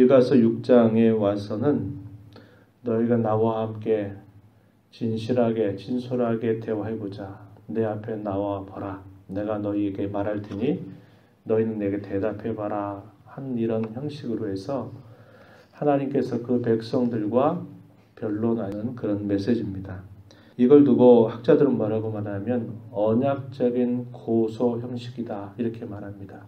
유가서 6장에 와서는 너희가 나와 함께 진실하게 진솔하게 대화해보자. 내 앞에 나와 보라. 내가 너희에게 말할 테니 너희는 내게 대답해봐라. 한 이런 형식으로 해서 하나님께서 그 백성들과 변론하는 그런 메시지입니다. 이걸 두고 학자들은 뭐라고 말하면 언약적인 고소 형식이다 이렇게 말합니다.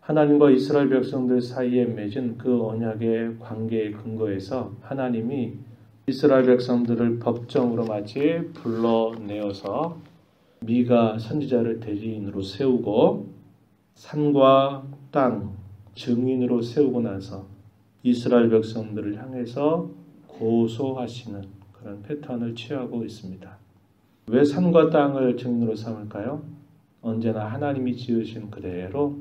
하나님과 이스라엘 백성들 사이에 맺은 그 언약의 관계의 근거에서 하나님이 이스라엘 백성들을 법정으로 마치 불러내어서 미가 선지자를 대리인으로 세우고 산과 땅 증인으로 세우고 나서 이스라엘 백성들을 향해서 고소하시는 그런 패턴을 취하고 있습니다. 왜 산과 땅을 증인으로 삼을까요? 언제나 하나님이 지으신 그대로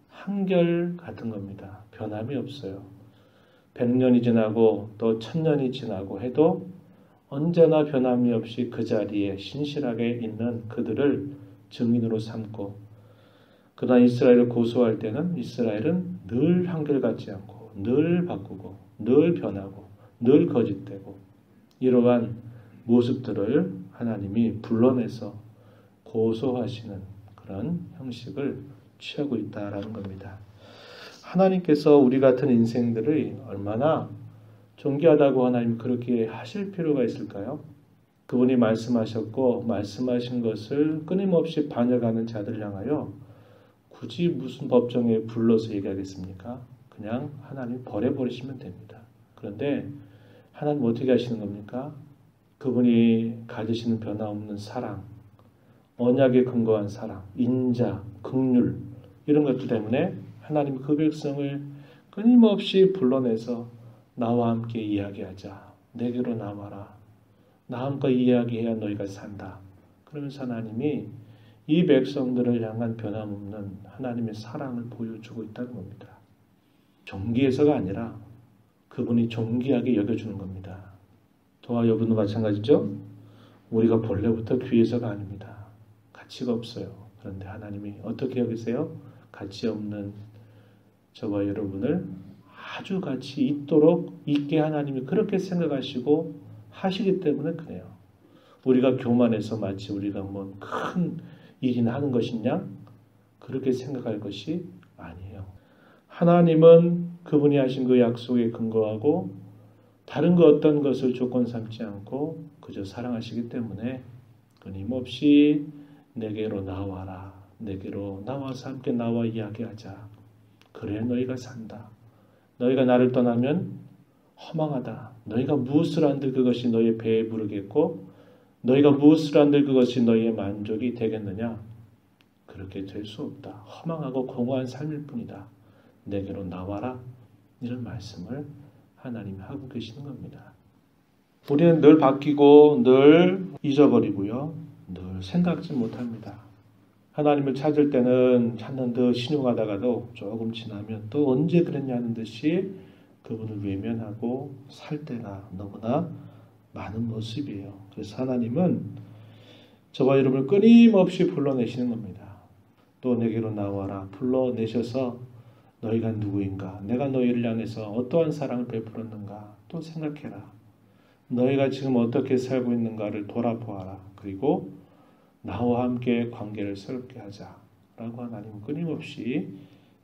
한결 같은 겁니다. 변함이 없어요. 100년이 지나고 또 1000년이 지나고 해도 언제나 변함이 없이 그 자리에 신실하게 있는 그들을 증인으로 삼고, 그러나 이스라엘을 고소할 때는 이스라엘은 늘 한결같지 않고 늘 바꾸고 늘 변하고 늘 거짓되고 이러한 모습들을 하나님이 불러내서 고소하시는 그런 형식을 취하고 있다라는 겁니다. 하나님께서 우리 같은 인생들을 얼마나 존귀하다고 하나님 그렇게 하실 필요가 있을까요? 그분이 말씀하셨고 말씀하신 것을 끊임없이 반역하는 자들을 향하여 굳이 무슨 법정에 불러서 얘기하겠습니까? 그냥 하나님 버려버리시면 됩니다. 그런데 하나님 어떻게 하시는 겁니까? 그분이 가지시는 변화없는 사랑, 언약에 근거한 사랑, 인자, 긍휼 이런 것들 때문에 하나님 그 백성을 끊임없이 불러내서 나와 함께 이야기하자. 내게로 나와라. 나와 함께 이야기해야 너희가 산다. 그러면서 하나님이 이 백성들을 향한 변함없는 하나님의 사랑을 보여주고 있다는 겁니다. 존귀해서가 아니라 그분이 존귀하게 여겨주는 겁니다. 저와 여러분도 마찬가지죠? 우리가 본래부터 귀해서가 아닙니다. 가치가 없어요. 그런데 하나님이 어떻게 여기세요? 가치 없는 저와 여러분을 아주 가치 있도록 있게 하나님이 그렇게 생각하시고 하시기 때문에 그래요. 우리가 교만해서 마치 우리가 뭐 큰 일이나 하는 것이냐? 그렇게 생각할 것이 아니에요. 하나님은 그분이 하신 그 약속에 근거하고 다른 그 어떤 것을 조건 삼지 않고 그저 사랑하시기 때문에 끊임없이 내게로 나와라. 내게로 나와서 함께 나와 이야기하자. 그래 너희가 산다. 너희가 나를 떠나면 허망하다. 너희가 무엇을 한들 그것이 너희의 배에 부르겠고 너희가 무엇을 한들 그것이 너희의 만족이 되겠느냐? 그렇게 될 수 없다. 허망하고 공허한 삶일 뿐이다. 내게로 나와라. 이런 말씀을 하나님이 하고 계시는 겁니다. 우리는 늘 바뀌고 늘 잊어버리고요. 늘 생각지 못합니다. 하나님을 찾을 때는 찾는 듯 신용하다가도 조금 지나면 또 언제 그랬냐는 듯이 그분을 외면하고 살 때가 너무나 많은 모습이에요. 그래서 하나님은 저와 여러분을 끊임없이 불러내시는 겁니다. 또 내게로 나와라. 불러내셔서 너희가 누구인가? 내가 너희를 향해서 어떠한 사랑을 베풀었는가? 또 생각해라. 너희가 지금 어떻게 살고 있는가를 돌아보아라. 그리고 나와 함께 관계를 새롭게 하자. 라고 하나님은 끊임없이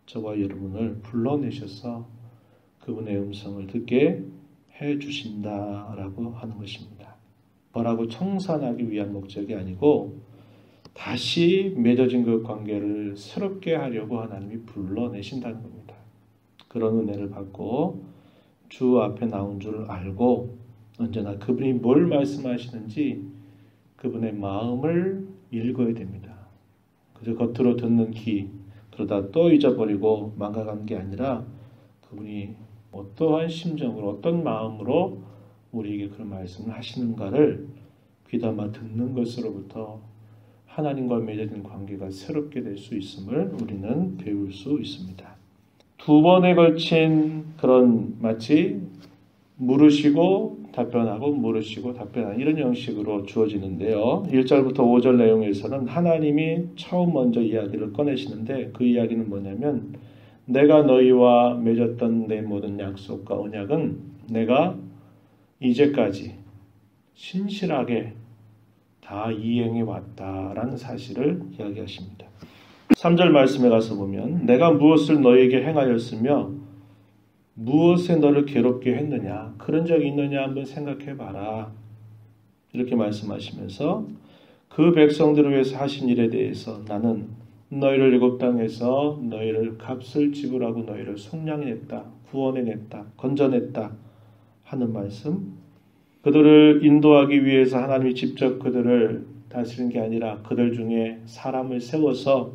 저와 여러분을 불러내셔서 그분의 음성을 듣게 해주신다라고 하는 것입니다. 뭐라고 청산하기 위한 목적이 아니고 다시 맺어진 그 관계를 새롭게 하려고 하나님이 불러내신다는 겁니다. 그런 은혜를 받고 주 앞에 나온 줄 알고 언제나 그분이 뭘 말씀하시는지 그분의 마음을 읽어야 됩니다. 그저 겉으로 듣는 귀, 그러다 또 잊어버리고 망가간 게 아니라 그분이 어떠한 심정으로 어떤 마음으로 우리에게 그런 말씀을 하시는가를 귀담아 듣는 것으로부터 하나님과 맺어진 관계가 새롭게 될 수 있음을 우리는 배울 수 있습니다. 두 번에 걸친 그런 마치 물으시고 답변하고 물으시고 답변하는 이런 형식으로 주어지는데요. 1절부터 5절 내용에서는 하나님이 처음 먼저 이야기를 꺼내시는데 그 이야기는 뭐냐면 내가 너희와 맺었던 내 모든 약속과 언약은 내가 이제까지 신실하게 다 이행해 왔다라는 사실을 이야기하십니다. 3절 말씀에 가서 보면 내가 무엇을 너희에게 행하였으며 무엇에 너를 괴롭게 했느냐 그런 적이 있느냐 한번 생각해 봐라. 이렇게 말씀하시면서 그 백성들을 위해서 하신 일에 대해서 나는 너희를 애굽 땅에서 너희를 값을 지불하고 너희를 속량해냈다, 구원해냈다, 건져냈다 하는 말씀. 그들을 인도하기 위해서 하나님이 직접 그들을 다스리는 게 아니라 그들 중에 사람을 세워서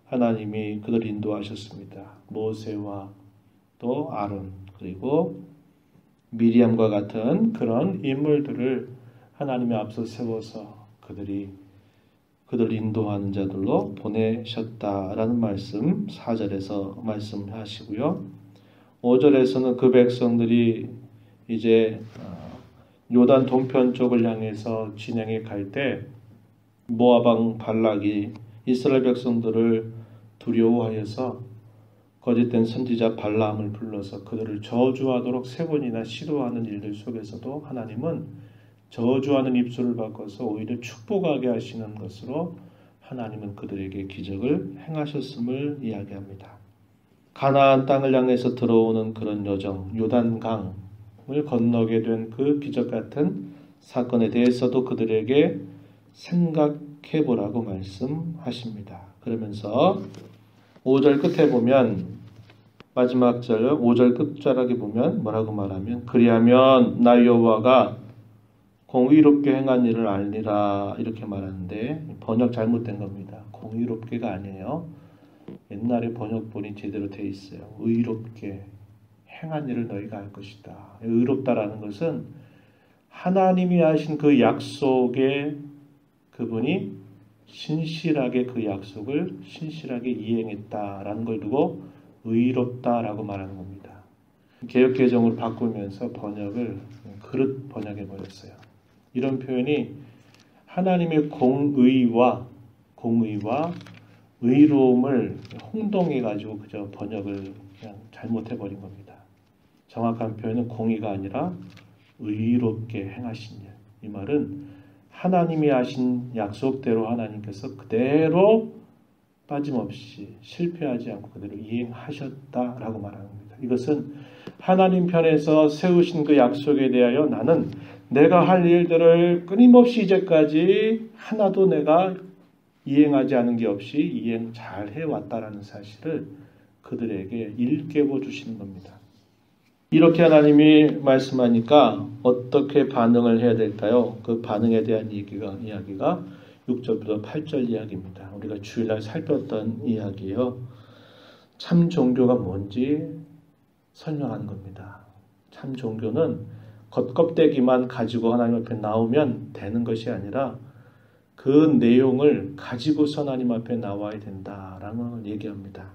하나님이 그들을 인도하셨습니다. 모세와 또 아론 그리고 미리암과 같은 그런 인물들을 하나님의 앞서 세워서 그들 인도하는 자들로 보내셨다라는 말씀 4절에서 말씀하시고요. 5절에서는 그 백성들이 이제 요단 동편 쪽을 향해서 진행해 갈 때 모압 왕 발락이 이스라엘 백성들을 두려워하여서 거짓된 선지자 발라함을 불러서 그들을 저주하도록 3번이나 시도하는 일들 속에서도 하나님은 저주하는 입술을 바꿔서 오히려 축복하게 하시는 것으로 하나님은 그들에게 기적을 행하셨음을 이야기합니다. 가나안 땅을 향해서 들어오는 그런 여정, 요단강을 건너게 된 그 기적 같은 사건에 대해서도 그들에게 생각해 보라고 말씀하십니다. 그러면서 5절 끝에 보면 마지막 절 5절 끝자락에 보면 뭐라고 말하면 그리하면 나 여호와가 공의롭게 행한 일을 알리라 이렇게 말하는데 번역 잘못된 겁니다. 공의롭게가 아니에요. 옛날에 번역본이 제대로 돼 있어요. 의롭게 행한 일을 너희가 알 것이다. 의롭다라는 것은 하나님이 하신 그 약속에 그분이 신실하게 그 약속을 신실하게 이행했다라는 걸 두고 의롭다라고 말하는 겁니다. 개역개정을 바꾸면서 번역을 그릇 번역해 버렸어요. 이런 표현이 하나님의 공의와 의로움을 혼동해 가지고 그저 번역을 그냥 잘못해 버린 겁니다. 정확한 표현은 공의가 아니라 의롭게 행하신 일. 이 말은 하나님이 하신 약속대로 하나님께서 그대로 빠짐없이 실패하지 않고 그대로 이행하셨다라고 말하는 겁니다. 이것은 하나님 편에서 세우신 그 약속에 대하여 나는 내가 할 일들을 끊임없이 이제까지 하나도 내가 이행하지 않은 게 없이 이행 잘 해왔다라는 사실을 그들에게 일깨워 주시는 겁니다. 이렇게 하나님이 말씀하니까 어떻게 반응을 해야 될까요? 그 반응에 대한 이야기가 6절부터 8절 이야기입니다. 우리가 주일날 살폈던 이야기예요. 참 종교가 뭔지 설명하는 겁니다. 참 종교는 겉껍데기만 가지고 하나님 앞에 나오면 되는 것이 아니라 그 내용을 가지고서 하나님 앞에 나와야 된다라는 걸 얘기합니다.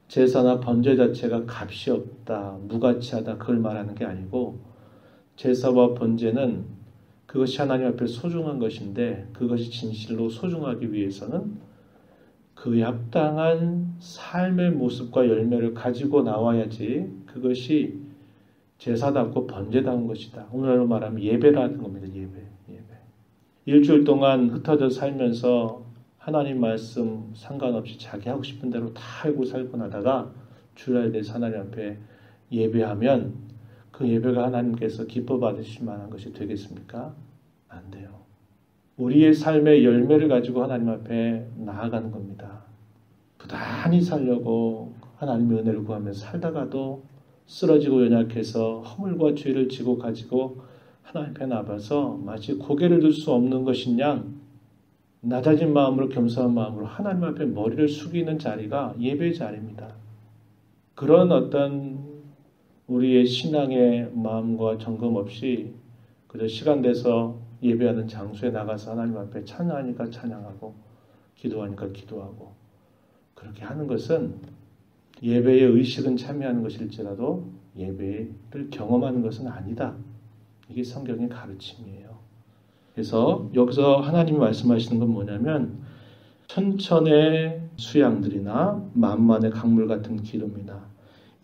제사나 번제 자체가 값이 없다, 무가치하다 그걸 말하는 게 아니고 제사와 번제는 그것이 하나님 앞에 소중한 것인데 그것이 진실로 소중하기 위해서는 그에 합당한 삶의 모습과 열매를 가지고 나와야지 그것이 제사답고 번제다운 것이다. 오늘날로 말하면 예배라는 겁니다. 예배. 일주일 동안 흩어져 살면서 하나님 말씀 상관없이 자기 하고 싶은 대로 다 알고 살고 나다가 주일날에 대해서 하나님 앞에 예배하면 그 예배가 하나님께서 기뻐 받으실 만한 것이 되겠습니까? 안 돼요. 우리의 삶의 열매를 가지고 하나님 앞에 나아가는 겁니다. 부단히 살려고 하나님의 은혜를 구하면서 살다가도 쓰러지고 연약해서 허물과 죄를 지고 가지고 하나님 앞에 나와서 마치 고개를 들 수 없는 것인 양 낮아진 마음으로 겸손한 마음으로 하나님 앞에 머리를 숙이는 자리가 예배의 자리입니다. 그런 어떤 우리의 신앙의 마음과 점검 없이 그저 시간 돼서 예배하는 장소에 나가서 하나님 앞에 찬양하니까 찬양하고 기도하니까 기도하고 그렇게 하는 것은 예배의 의식은 참여하는 것일지라도 예배를 경험하는 것은 아니다. 이게 성경의 가르침이에요. 그래서 여기서 하나님이 말씀하시는 건 뭐냐면 천천의 수양들이나 만만의 강물 같은 기름이나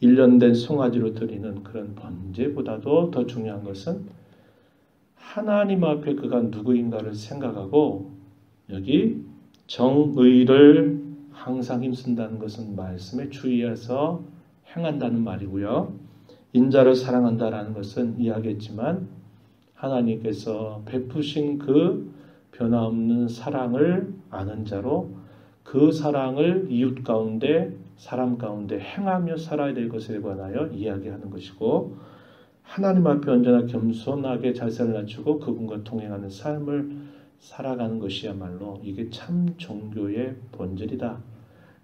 1년 된 송아지로 드리는 그런 번제보다도 더 중요한 것은 하나님 앞에 그가 누구인가를 생각하고 여기 정의를 항상 힘쓴다는 것은 말씀에 주의해서 행한다는 말이고요. 인자를 사랑한다라는 것은 이야기했지만 하나님께서 베푸신 그 변화없는 사랑을 아는 자로 그 사랑을 이웃 가운데 사람 가운데 행하며 살아야 될 것에 관하여 이야기하는 것이고 하나님 앞에 언제나 겸손하게 자세를 낮추고 그분과 동행하는 삶을 살아가는 것이야말로 이게 참 종교의 본질이다.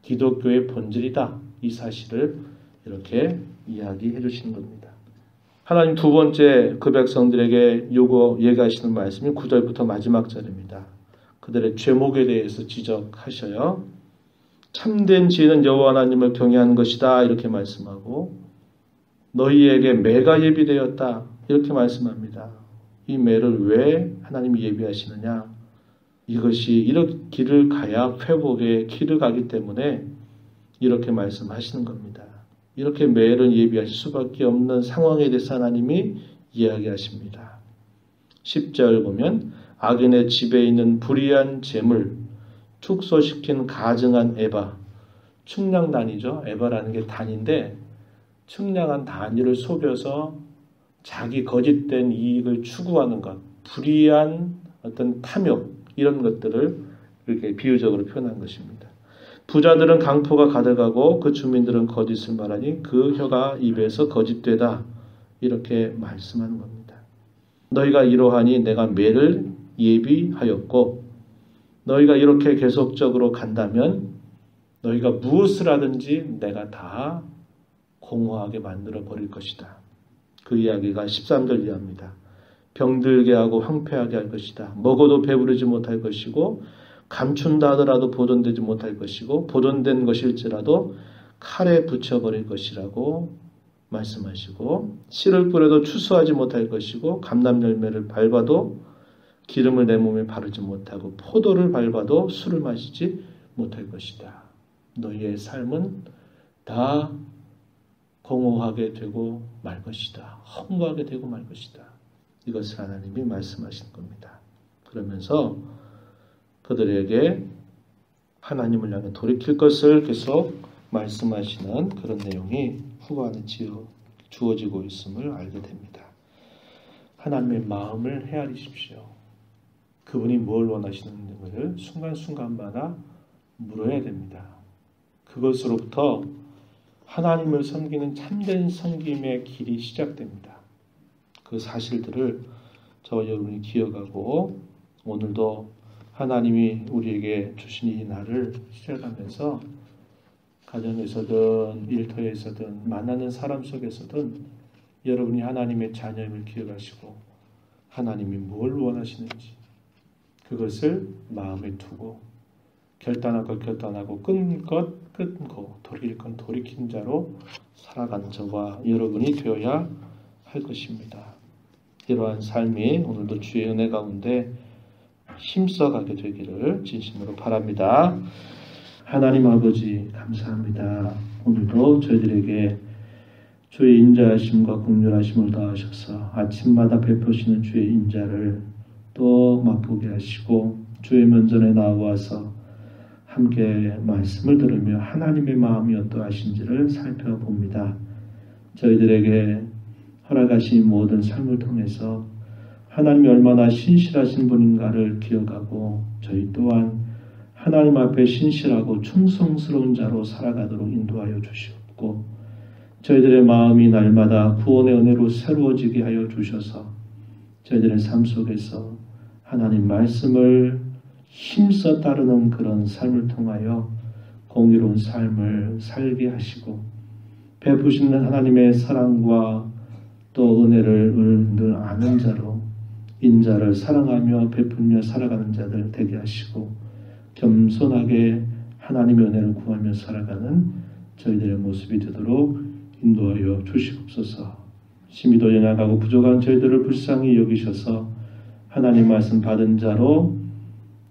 기독교의 본질이다. 이 사실을 이렇게 이야기해 주시는 겁니다. 하나님 두 번째 그 백성들에게 얘기하시는 말씀이 9절부터 마지막 절입니다. 그들의 죄목에 대해서 지적하셔요. 참된 지혜는 여호와 하나님을 경외하는 것이다 이렇게 말씀하고 너희에게 매가 예비되었다 이렇게 말씀합니다. 이 매를 왜 하나님이 예비하시느냐? 이것이 이렇게 길을 가야 회복의 길을 가기 때문에 이렇게 말씀하시는 겁니다. 이렇게 매를 예비하실 수밖에 없는 상황에 대해서 하나님이 이야기하십니다. 10절 보면 악인의 집에 있는 불의한 재물, 축소시킨 가증한 에바, 측량단이죠. 에바라는 게 단인데 측량한 단위를 속여서 자기 거짓된 이익을 추구하는 것, 불의한 어떤 탐욕 이런 것들을 이렇게 비유적으로 표현한 것입니다. 부자들은 강포가 가득하고 그 주민들은 거짓을 말하니 그 혀가 입에서 거짓되다 이렇게 말씀하는 겁니다. 너희가 이러하니 내가 매를 예비하였고 너희가 이렇게 계속적으로 간다면 너희가 무엇을 하든지 내가 다 공허하게 만들어 버릴 것이다. 그 이야기가 13절 이하입니다. 병들게 하고 황폐하게 할 것이다. 먹어도 배부르지 못할 것이고 감춘다 하더라도 보존되지 못할 것이고 보존된 것일지라도 칼에 붙여버릴 것이라고 말씀하시고 씨를 뿌려도 추수하지 못할 것이고 감람 열매를 밟아도 기름을 내 몸에 바르지 못하고 포도를 밟아도 술을 마시지 못할 것이다. 너희의 삶은 다 공허하게 되고 말 것이다. 허무하게 되고 말 것이다. 이것을 하나님이 말씀하시는 겁니다. 그러면서 그들에게 하나님을 향해 돌이킬 것을 계속 말씀하시는 그런 내용이 후반에 주어지고 있음을 알게 됩니다. 하나님의 마음을 헤아리십시오. 그분이 뭘 원하시는지를 순간순간마다 물어야 됩니다. 그것으로부터 하나님을 섬기는 참된 섬김의 길이 시작됩니다. 그 사실들을 저와 여러분이 기억하고 오늘도 하나님이 우리에게 주신 이 날을 시작하면서 가정에서든 일터에서든 만나는 사람 속에서든 여러분이 하나님의 자녀임을 기억하시고 하나님이 뭘 원하시는지 그것을 마음에 두고 결단할 것 결단하고 끊을 것 끊고 돌이킬 건 돌이킨 자로 살아가는 저와 여러분이 되어야 할 것입니다. 이러한 삶이 오늘도 주의 은혜 가운데 힘써가게 되기를 진심으로 바랍니다. 하나님 아버지 감사합니다. 오늘도 저희들에게 주의 인자하심과 긍휼하심을 더하셔서 아침마다 베푸시는 주의 인자를 또 맛보게 하시고 주의 면전에 나와서 함께 말씀을 들으며 하나님의 마음이 어떠하신지를 살펴봅니다. 저희들에게 허락하신 모든 삶을 통해서 하나님이 얼마나 신실하신 분인가를 기억하고 저희 또한 하나님 앞에 신실하고 충성스러운 자로 살아가도록 인도하여 주시옵고 저희들의 마음이 날마다 구원의 은혜로 새로워지게 하여 주셔서 저희들의 삶 속에서 하나님 말씀을 힘써 따르는 그런 삶을 통하여 공의로운 삶을 살게 하시고 베푸시는 하나님의 사랑과 또 은혜를 늘 아는 자로 인자를 사랑하며 베풀며 살아가는 자들 되게 하시고 겸손하게 하나님의 은혜를 구하며 살아가는 저희들의 모습이 되도록 인도하여 주시옵소서. 심히도 연약하고 부족한 저희들을 불쌍히 여기셔서 하나님 말씀 받은 자로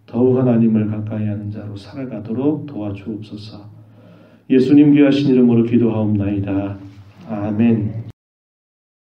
더욱 하나님을 가까이 하는 자로 살아가도록 도와주옵소서. 예수님 귀하신 이름으로 기도하옵나이다. 아멘.